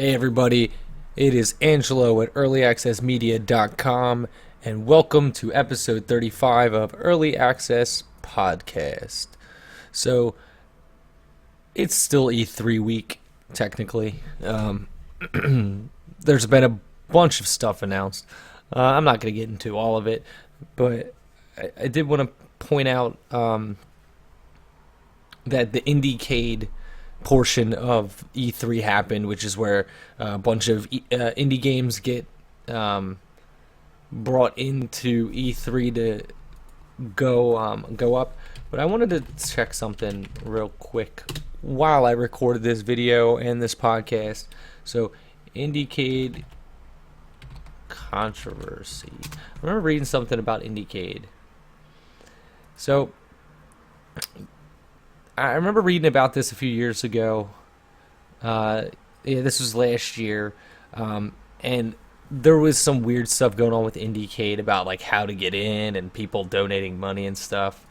Hey everybody, it is Angelo at earlyaccessmedia.com and welcome to episode 35 of Early Access Podcast. So, it's still E3 week, technically. There's been a bunch of stuff announced. I'm not going to get into all of it, but I did want to point out that the Indiecade portion of E3 happened, which is where a bunch of indie games get brought into E3 to go up. But I wanted to check something real quick while I recorded this video and this podcast. So, Indiecade controversy. I remember reading something about Indiecade. So, I remember reading about this a few years ago. This was last year, and there was some weird stuff going on with Indiecade about like how to get in and people donating money and stuff.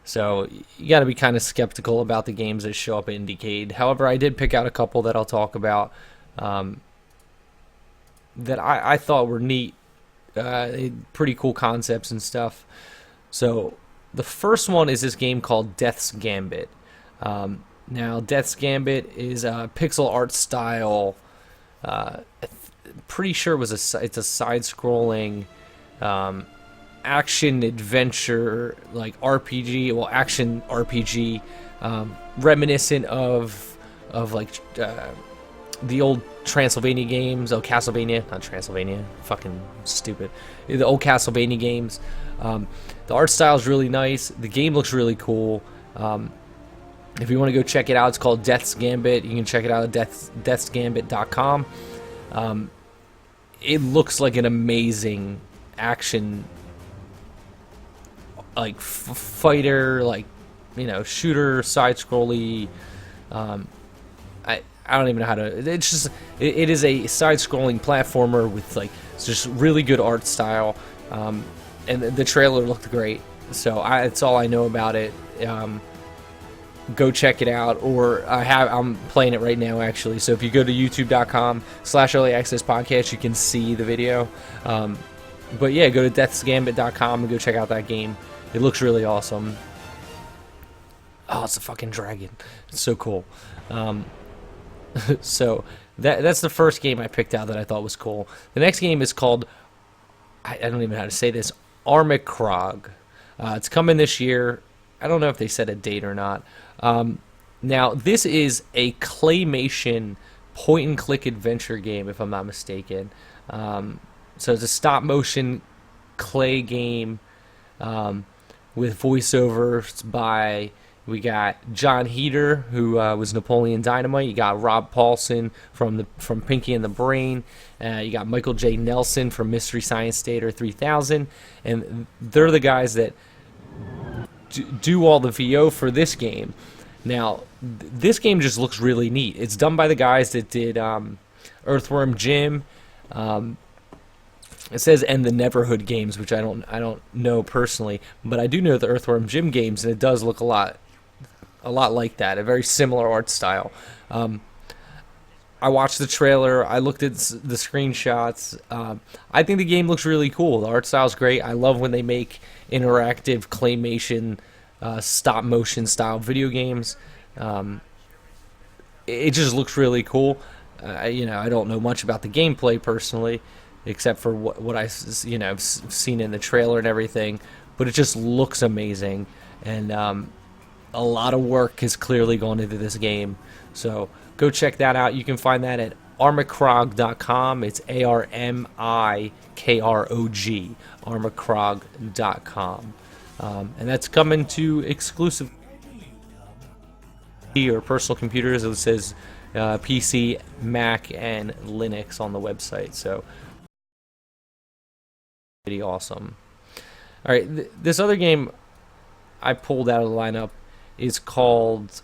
So you got to be kind of skeptical about the games that show up at Indiecade. However, I did pick out a couple that I'll talk about that I thought were neat, pretty cool concepts and stuff. So the first one is this game called Death's Gambit. Now, Death's Gambit is a pixel art style. Pretty sure it's a side-scrolling action adventure, like RPG, well, action RPG, reminiscent of like the old Transylvania games. Oh, Castlevania, not Transylvania. Fucking stupid. The old Castlevania games. The art style is really nice. The game looks really cool. If you want to go check it out, it's called Death's Gambit. You can check it out at deathsgambit.com. It looks like an amazing action, like fighter, like, you know, shooter, side-scrolly. I don't even know how to. It's just it is a side-scrolling platformer with like just really good art style. And the trailer looked great, so that's all I know about it. Go check it out, or I'm playing it right now actually. So if you go to youtube.com/earlyaccesspodcast, you can see the video. But yeah, go to deathsgambit.com and go check out that game. It looks really awesome. Oh, it's a fucking dragon. It's so cool. So that's the first game I picked out that I thought was cool. The next game is called, I don't even know how to say this, Armikrog. It's coming this year. I don't know if they set a date or not. Now, this is a claymation point-and-click adventure game, if I'm not mistaken. So it's a stop-motion clay game with voiceovers by, we got John Heder, who was Napoleon Dynamite. You got Rob Paulson from Pinky and the Brain. You got Michael J. Nelson from Mystery Science Theater 3000. And they're the guys that do all the VO for this game. Now, this game just looks really neat. It's done by the guys that did Earthworm Jim. It says and the Neverhood games, which I don't know personally, but I do know the Earthworm Jim games, and it does look a lot like that, a very similar art style. I watched the trailer, I looked at the screenshots. I think the game looks really cool. The art style's great. I love when they make interactive claymation, stop motion style video games. It just looks really cool. I don't know much about the gameplay personally, except for what I've seen in the trailer and everything, but it just looks amazing. And a lot of work has clearly gone into this game, so go check that out. You can find that at armikrog.com. It's ARMIKROG, armikrog.com. And that's coming to exclusive or personal computers. It says PC, Mac, and Linux on the website, so pretty awesome. Alright, this other game I pulled out of the lineup is called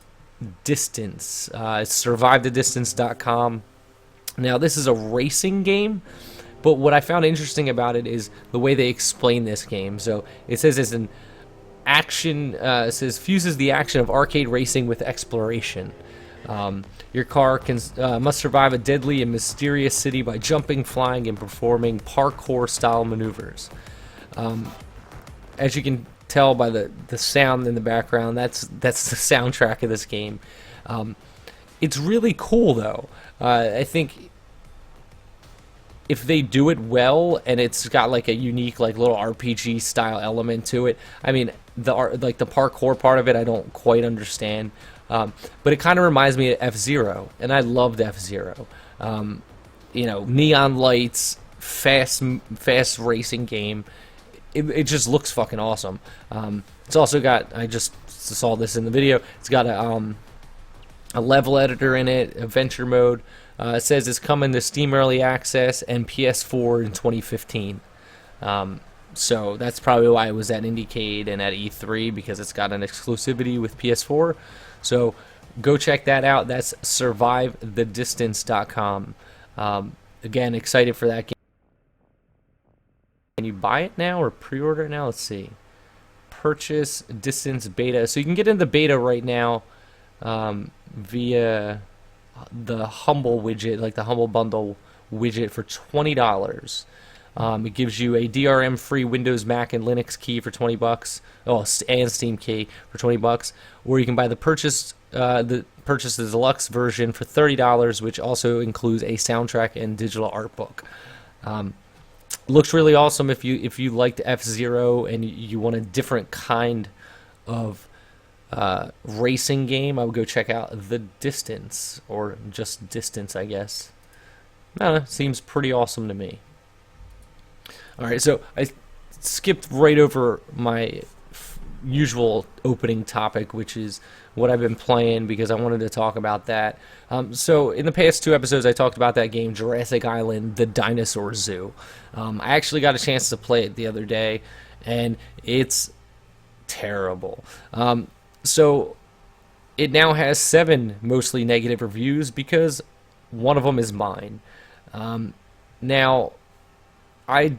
Distance. It's survivethedistance.com. Now, this is a racing game, but what I found interesting about it is the way they explain this game. So it says it's an action, it says fuses the action of arcade racing with exploration. Your car must survive a deadly and mysterious city by jumping, flying, and performing parkour-style maneuvers. As you can tell by the sound in the background, that's the soundtrack of this game. It's really cool, though. I think if they do it well, and it's got like a unique, like, little RPG style element to it. I mean, the parkour part of it, I don't quite understand. But it kind of reminds me of F-Zero, and I loved F-Zero. Neon lights, fast racing game. It just looks fucking awesome. It's also got, I just saw this in the video, it's got a level editor in it, adventure mode. It says it's coming to Steam Early Access and PS4 in 2015. So that's probably why it was at Indiecade and at E3, because it's got an exclusivity with PS4. So go check that out. That's survivethedistance.com. Again, excited for that game. Can you buy it now or pre-order it now? Let's see. Purchase Distance Beta. So you can get in the beta right now via the Humble widget, like the Humble Bundle widget, for $20. It gives you a DRM-free Windows, Mac, and Linux key for $20. Oh, and Steam key for $20. Or you can buy the purchase the deluxe version for $30, which also includes a soundtrack and digital art book. Looks really awesome if you liked F-Zero and you want a different kind of racing game. I would go check out The Distance, or just Distance, I guess. I don't know, seems pretty awesome to me. Alright, so I skipped right over my usual opening topic, which is what I've been playing, because I wanted to talk about that. So in the past 2 episodes, I talked about that game, Jurassic Island, The Dinosaur Zoo. I actually got a chance to play it the other day, and it's terrible. So it now has 7 mostly negative reviews, because one of them is mine. Now, I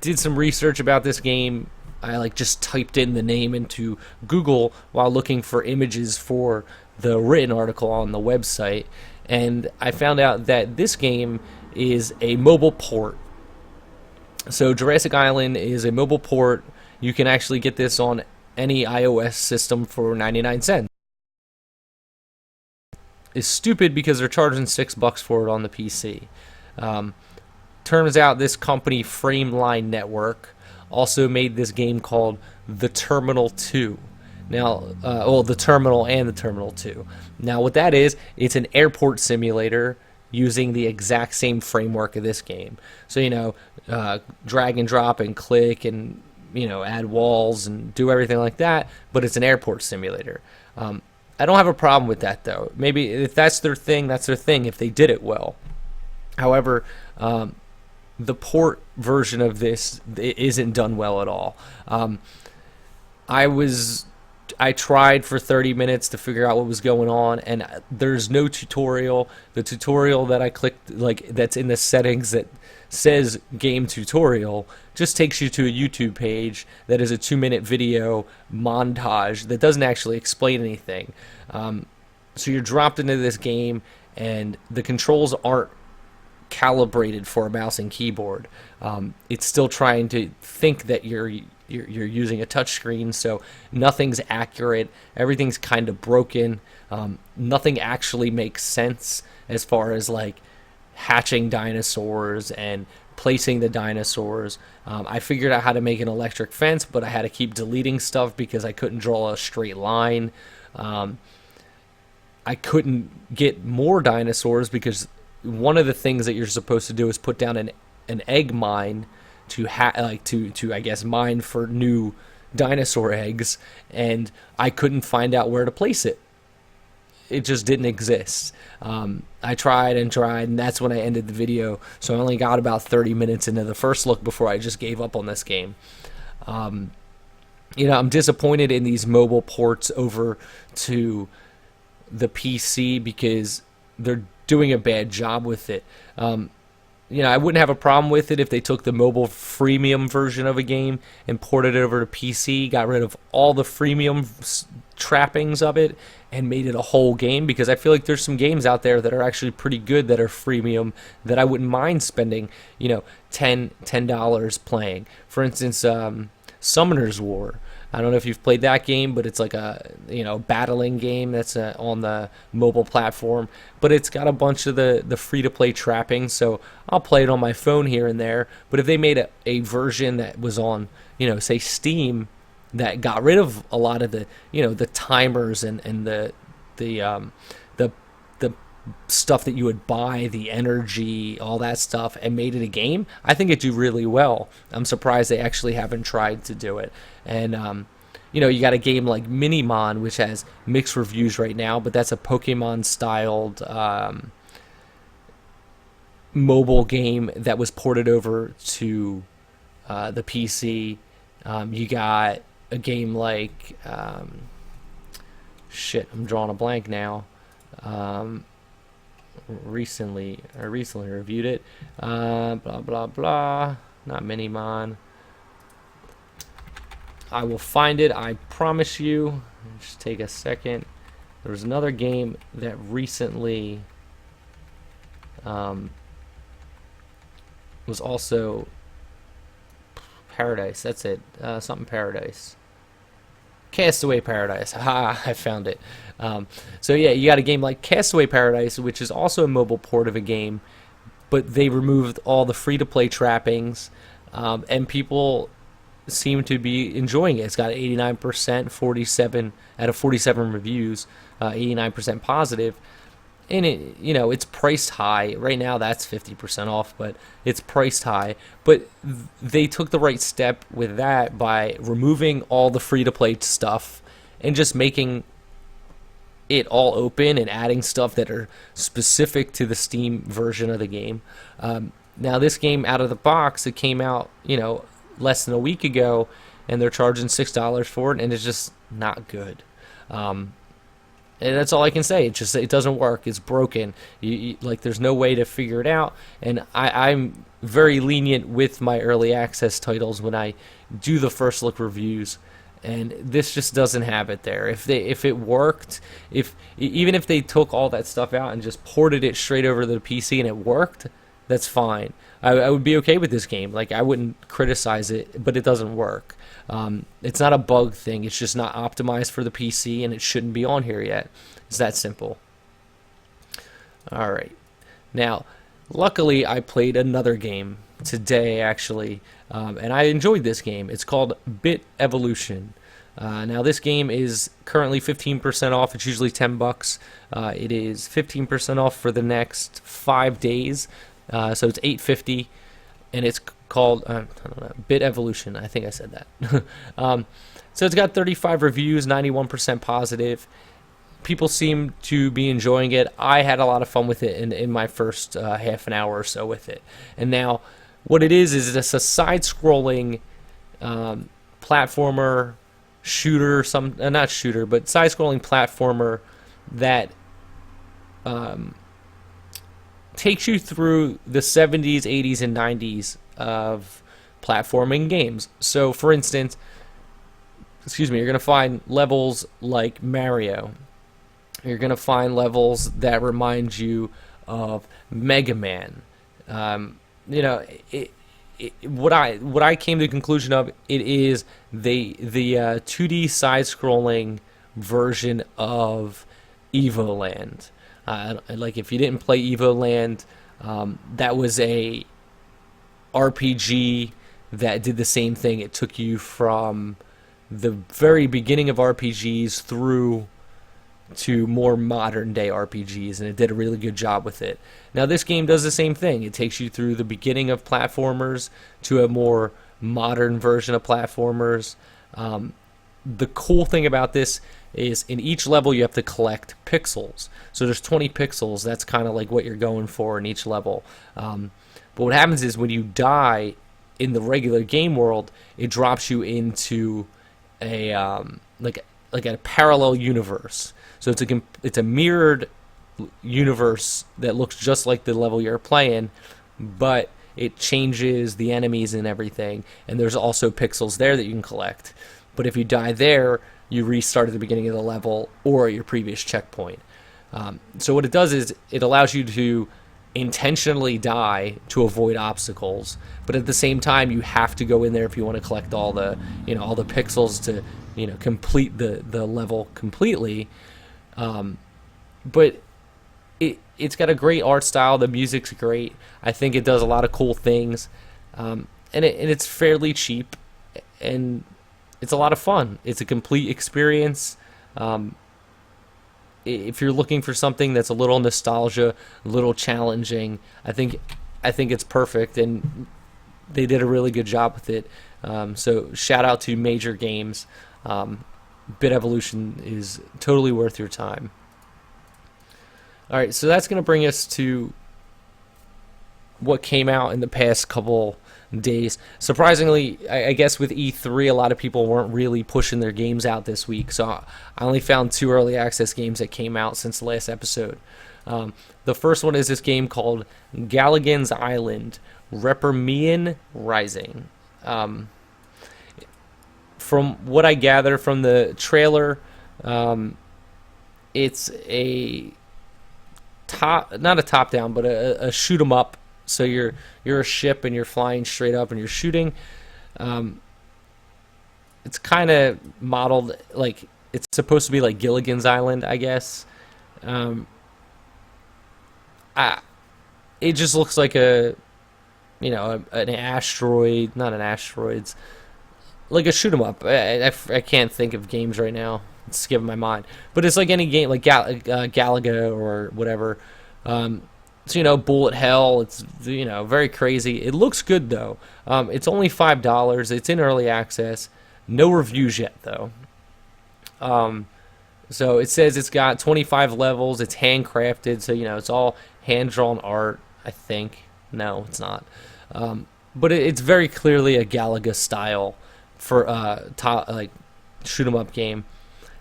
did some research about this game. I just typed in the name into Google while looking for images for the written article on the website, and I found out that this game is a mobile port. So Jurassic Island is a mobile port. You can actually get this on any iOS system for 99 cents. It's stupid because they're charging $6 for it on the PC. Turns out this company, Frameline Network, also made this game called The Terminal 2. Now, The Terminal and The Terminal 2. Now, what that is, it's an airport simulator using the exact same framework of this game. So, drag and drop and click and, add walls and do everything like that, but it's an airport simulator. I don't have a problem with that, though. Maybe if that's their thing, if they did it well. However, the port version of this isn't done well at all. I tried for 30 minutes to figure out what was going on, and there's no tutorial. The tutorial that I clicked, that's in the settings that says game tutorial, just takes you to a YouTube page that is a 2-minute video montage that doesn't actually explain anything. So you're dropped into this game, and the controls aren't calibrated for a mouse and keyboard. It's still trying to think that you're using a touchscreen, so nothing's accurate. Everything's kind of broken. Nothing actually makes sense as far as hatching dinosaurs and placing the dinosaurs. I figured out how to make an electric fence, but I had to keep deleting stuff because I couldn't draw a straight line. I couldn't get more dinosaurs because one of the things that you're supposed to do is put down an egg mine to I guess mine for new dinosaur eggs, and I couldn't find out where to place it. It just didn't exist. I tried, and that's when I ended the video. So I only got about 30 minutes into the first look before I just gave up on this game. I'm disappointed in these mobile ports over to the PC because they're doing a bad job with it. I wouldn't have a problem with it if they took the mobile freemium version of a game and ported it over to PC, got rid of all the freemium trappings of it, and made it a whole game, because I feel like there's some games out there that are actually pretty good that are freemium that I wouldn't mind spending, $10 playing. For instance, Summoner's War. I don't know if you've played that game, but it's like a battling game that's on the mobile platform. But it's got a bunch of the free-to-play trappings, so I'll play it on my phone here and there. But if they made a version that was on, say Steam, that got rid of a lot of the the timers and the stuff that you would buy, the energy, all that stuff, and made it a game, I think it'd do really well. I'm surprised they actually haven't tried to do it. And you got a game like Minimon, which has mixed reviews right now, but that's a Pokemon-styled mobile game that was ported over to the PC. You got a game like I'm drawing a blank now. Recently reviewed it. Blah blah blah. Not Minimon. I will find it, I promise you. Just take a second. There was another game that recently was also Paradise. That's it. Something Paradise. Castaway Paradise. Ha! I found it. So yeah, you got a game like Castaway Paradise, which is also a mobile port of a game, but they removed all the free-to-play trappings, and people seem to be enjoying it. It's got 89%, 47 out of 47 reviews, 89% positive, and it's priced high. Right now that's 50% off, but it's priced high. But they took the right step with that by removing all the free-to-play stuff and just making it all open and adding stuff that are specific to the Steam version of the game. Now this game out of the box, it came out, less than a week ago, and they're charging $6 for it, and it's just not good. And that's all I can say. It doesn't work. It's broken. There's no way to figure it out. And I'm very lenient with my early access titles when I do the first look reviews, and this just doesn't have it there. If it worked, even if they took all that stuff out and just ported it straight over to the PC and it worked, that's fine. I would be okay with this game. I wouldn't criticize it, but it doesn't work. It's not a bug thing. It's just not optimized for the PC, and it shouldn't be on here yet. It's that simple. All right. Now, luckily, I played another game today, actually, and I enjoyed this game. It's called Bit Evolution. Now, this game is currently 15% off. It's usually $10. It is 15% off for the next 5 days. So it's $8.50, and it's called I don't know, Bit Evolution. I think I said that. So it's got 35 reviews, 91% positive. People seem to be enjoying it. I had a lot of fun with it in my first half an hour or so with it. And now, what it is it's a side-scrolling platformer shooter, not shooter, but side-scrolling platformer that takes you through the 70s, 80s, and 90s of platforming games. So, for instance, you're going to find levels like Mario. You're going to find levels that remind you of Mega Man. What I came to the conclusion of, it is the 2D side-scrolling version of Evoland. If you didn't play Evoland, that was a RPG that did the same thing. It took you from the very beginning of RPGs through to more modern day RPGs, and it did a really good job with it. Now this game does the same thing. It takes you through the beginning of platformers to a more modern version of platformers. The cool thing about this is in each level you have to collect pixels. So there's 20 pixels. That's kind of like what you're going for in each level. But what happens is when you die in the regular game world, it drops you into a like a parallel universe. So it's a mirrored universe that looks just like the level you're playing, but it changes the enemies and everything, and there's also pixels there that you can collect. But if you die there, you restart at the beginning of the level or your previous checkpoint. So what it does is it allows you to intentionally die to avoid obstacles, but at the same time you have to go in there if you want to collect all the all the pixels to complete the level completely. But it's got a great art style. The music's great. I think it does a lot of cool things, and it's fairly cheap, and it's a lot of fun. It's a complete experience. If you're looking for something that's a little nostalgia, a little challenging, I think it's perfect, and they did a really good job with it. So shout out to Major Games. Bit Evolution is totally worth your time. All right, so that's going to bring us to what came out in the past couple days. Surprisingly, I guess with E3, a lot of people weren't really pushing their games out this week, so I only found 2 early access games that came out since the last episode. The first one is this game called Galligan's Island, Reprise Rising. From what I gather from the trailer, it's not a top-down, but a shoot 'em up. So you're a ship and you're flying straight up and you're shooting. It's kind of modeled like it's supposed to be like Gilligan's Island, I guess. It just looks like an asteroid, not an asteroid's, like a shoot 'em up. I can't think of games right now. It's skipping my mind. But it's like any game, like Galaga or whatever. So, bullet hell. It's, very crazy. It looks good, though. It's only $5. It's in early access. No reviews yet, though. So it says it's got 25 levels. It's handcrafted. So, it's all hand-drawn art, I think. No, it's not. But it's very clearly a Galaga style for shoot 'em up game.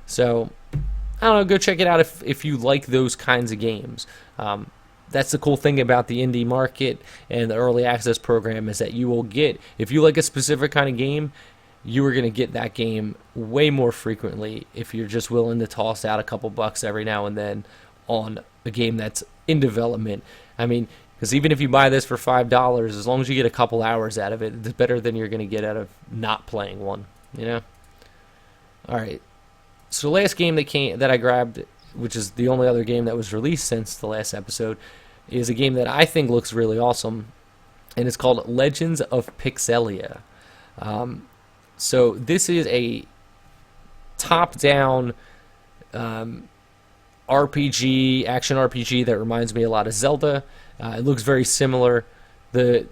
So I don't know, go check it out if you like those kinds of games. That's the cool thing about the indie market and the early access program is that you will get, if you like a specific kind of game, you are going to get that game way more frequently if you're just willing to toss out a couple bucks every now and then on a game that's in development. I mean, because even if you buy this for $5, as long as you get a couple hours out of it, it's better than you're going to get out of not playing one, All right. So the last game that I grabbed, which is the only other game that was released since the last episode, is a game that I think looks really awesome, and it's called Legends of Pixelia. So this is a top-down RPG, action RPG that reminds me a lot of Zelda. It looks very similar. The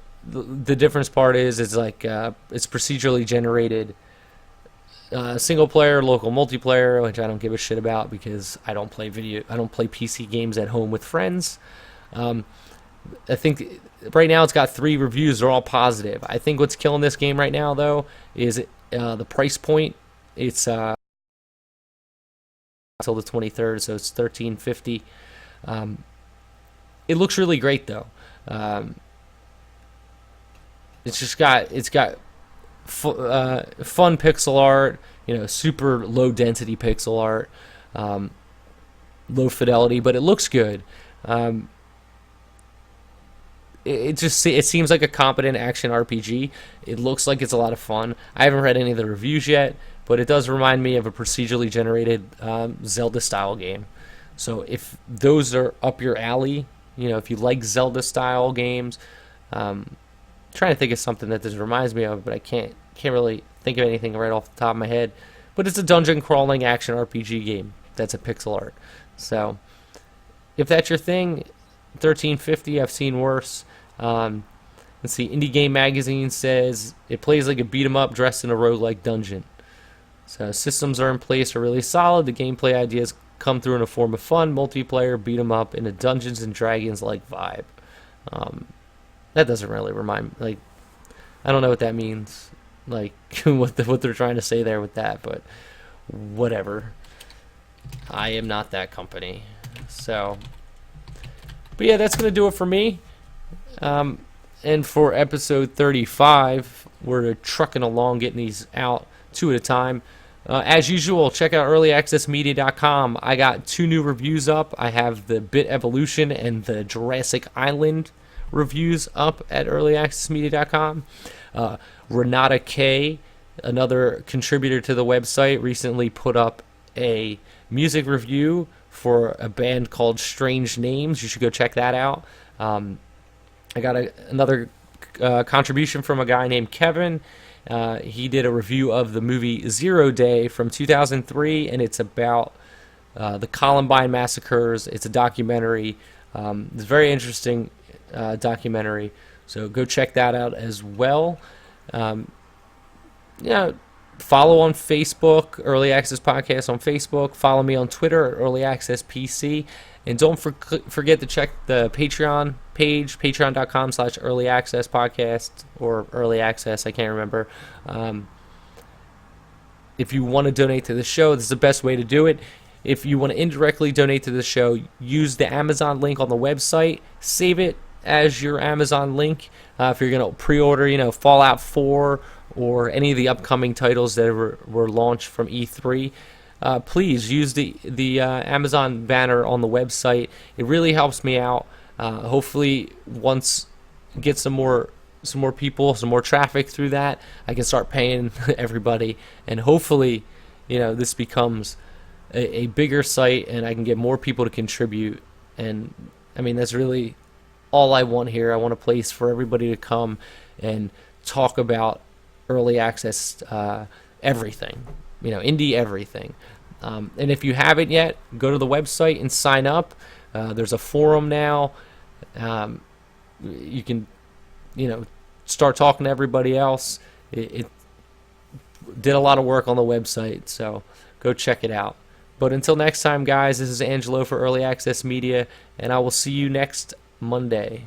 difference part is it's procedurally generated. Single player, local multiplayer, which I don't give a shit about because I don't play PC games at home with friends. I think right now it's got 3 reviews. They're all positive. I think what's killing this game right now, though, is the price point. It's until the 23rd, so it's $13.50. It looks really great, though. It's got fun pixel art, super low density pixel art, low fidelity, but it looks good. It seems like a competent action RPG. It looks like it's a lot of fun. I haven't read any of the reviews yet, but it does remind me of a procedurally generated Zelda style game. So if those are up your alley, if you like Zelda style games, trying to think of something that this reminds me of, but I can't really think of anything right off the top of my head. But it's a dungeon crawling action RPG game that's a pixel art. So if that's your thing, $13.50. I've seen worse. Let's see. Indie Game Magazine says it plays like a beat 'em up dressed in a roguelike dungeon. So systems are in place, are really solid. The gameplay ideas come through in a form of fun multiplayer beat 'em up in a Dungeons and Dragons like vibe. That doesn't really remind me. I don't know what that means. What they're trying to say there with that, but whatever. I am not that company. So, but yeah, that's gonna do it for me. And for episode 35, we're trucking along, getting these out 2 at a time. As usual, check out earlyaccessmedia.com. I got 2 new reviews up. I have the Bit Evolution and the Jurassic Island reviews up at earlyaccessmedia.com. Renata K, another contributor to the website, recently put up a music review for a band called Strange Names. You should go check that out. I got another contribution from a guy named Kevin. He did a review of the movie 0 Day from 2003, and it's about the Columbine massacres. It's a documentary. It's a very interesting documentary, so go check that out as well. Follow on Facebook, Early Access Podcast on Facebook. Follow me on Twitter at Early Access PC. And don't forget to check the Patreon page, patreon.com/Early Access Podcast, or Early Access, I can't remember. If you want to donate to the show, this is the best way to do it. If you want to indirectly donate to the show, use the Amazon link on the website. Save it as your Amazon link. If you're going to pre-order, Fallout 4 or any of the upcoming titles that were launched from E3, please use the Amazon banner on the website. It really helps me out. Hopefully, once get some more people, some more traffic through that, I can start paying everybody, and hopefully, this becomes a bigger site, and I can get more people to contribute. And I mean, that's really all I want here. I want a place for everybody to come and talk about early access everything, indie everything. And if you haven't yet, go to the website and sign up. There's a forum now. You can, start talking to everybody else. It did a lot of work on the website, so go check it out. But until next time, guys, this is Angelo for Early Access Media, and I will see you next Monday.